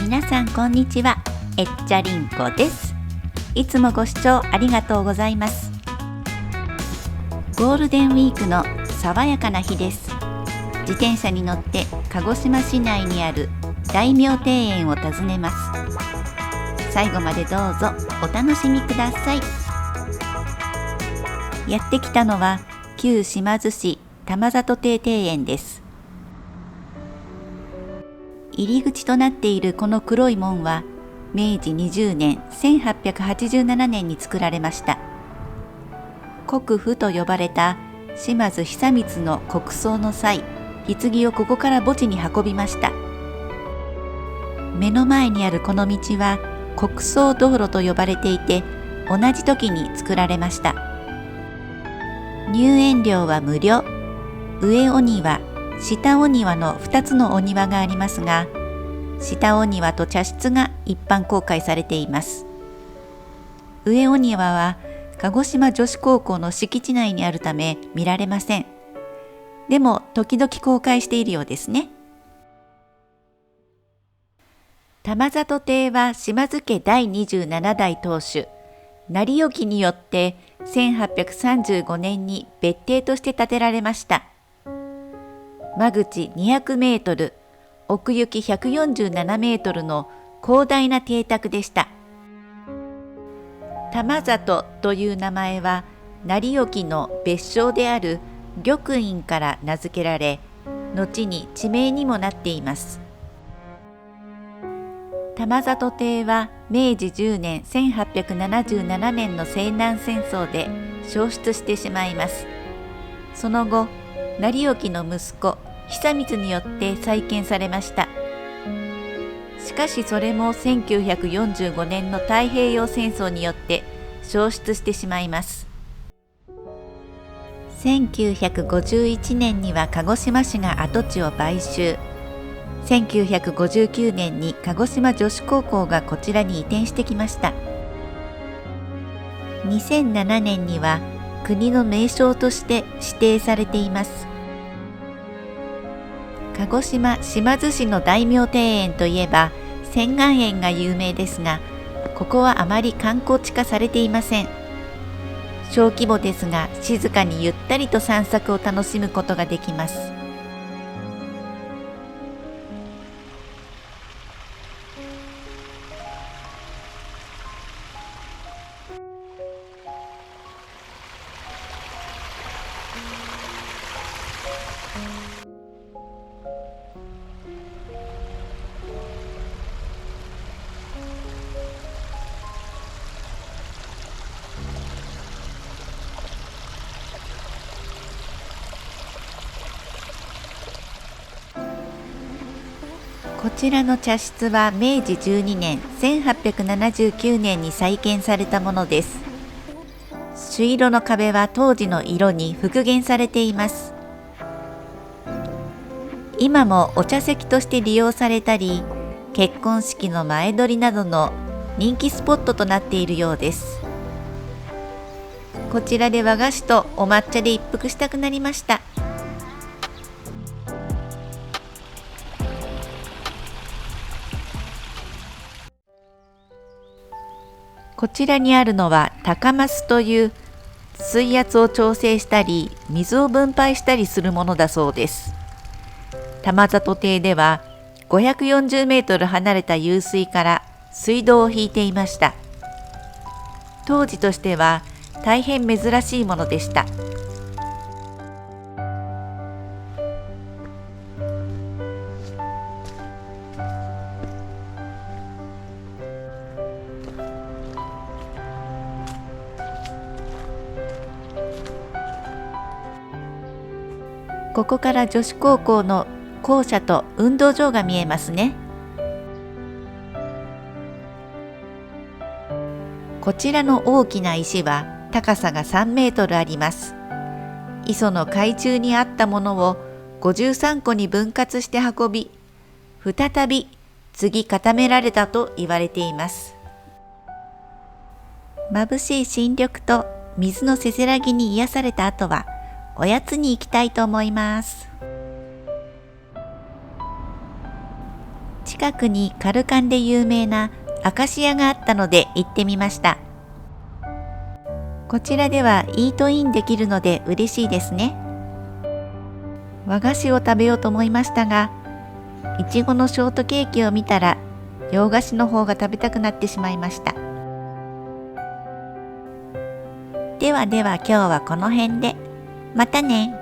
皆さんこんにちは、えっちゃりんこです。いつもご視聴ありがとうございます。ゴールデンウィークの爽やかな日です。自転車に乗って鹿児島市内にある大名庭園を訪ねます。最後までどうぞお楽しみください。やってきたのは旧島津市玉里亭庭園です。入り口となっているこの黒い門は明治20年1887年に作られました。国府と呼ばれた島津久光の国葬の際、棺をここから墓地に運びました。目の前にあるこの道は国葬道路と呼ばれていて、同じ時に作られました。入園料は無料。上お庭、下お庭の2つのお庭がありますが、下お庭と茶室が一般公開されています。上お庭は鹿児島女子高校の敷地内にあるため見られません。でも時々公開しているようですね。玉里亭は島津家第27代当主成興によって1835年に別邸として建てられました。間口200メートル、奥行き147メートルの広大な邸宅でした。玉里という名前は成興の別称である玉院から名付けられ、後に地名にもなっています。玉里亭は明治10年1877年の西南戦争で焼失してしまいます。その後、成興の息子久光によって再建されました。しかしそれも1945年の太平洋戦争によって焼失してしまいます。1951年には鹿児島市が跡地を買収。1959年に鹿児島女子高校がこちらに移転してきました。2007年には国の名勝として指定されています。鹿児島島津市の大名庭園といえば仙巌園が有名ですが、ここはあまり観光地化されていません。小規模ですが静かにゆったりと散策を楽しむことができます。こちらの茶室は明治12年1879年に再建されたものです。朱色の壁は当時の色に復元されています。今もお茶席として利用されたり、結婚式の前撮りなどの人気スポットとなっているようです。こちらで和菓子とお抹茶で一服したくなりました。こちらにあるのは高升という水圧を調整したり水を分配したりするものだそうです。玉里亭では540メートル離れた湧水から水道を引いていました。当時としては大変珍しいものでした。ここから女子高校の校舎と運動場が見えますね。こちらの大きな石は高さが3メートルあります。磯の海中にあったものを53個に分割して運び、再び継ぎ固められたと言われています。眩しい新緑と水のせせらぎに癒された後は、おやつに行きたいと思います。近近くにカルカンで有名なアカシアがあったので行ってみました。こちらではイートインできるので嬉しいですね。和菓子を食べようと思いましたが、いちごのショートケーキを見たら洋菓子の方が食べたくなってしまいました。ではでは今日はこの辺で。またね。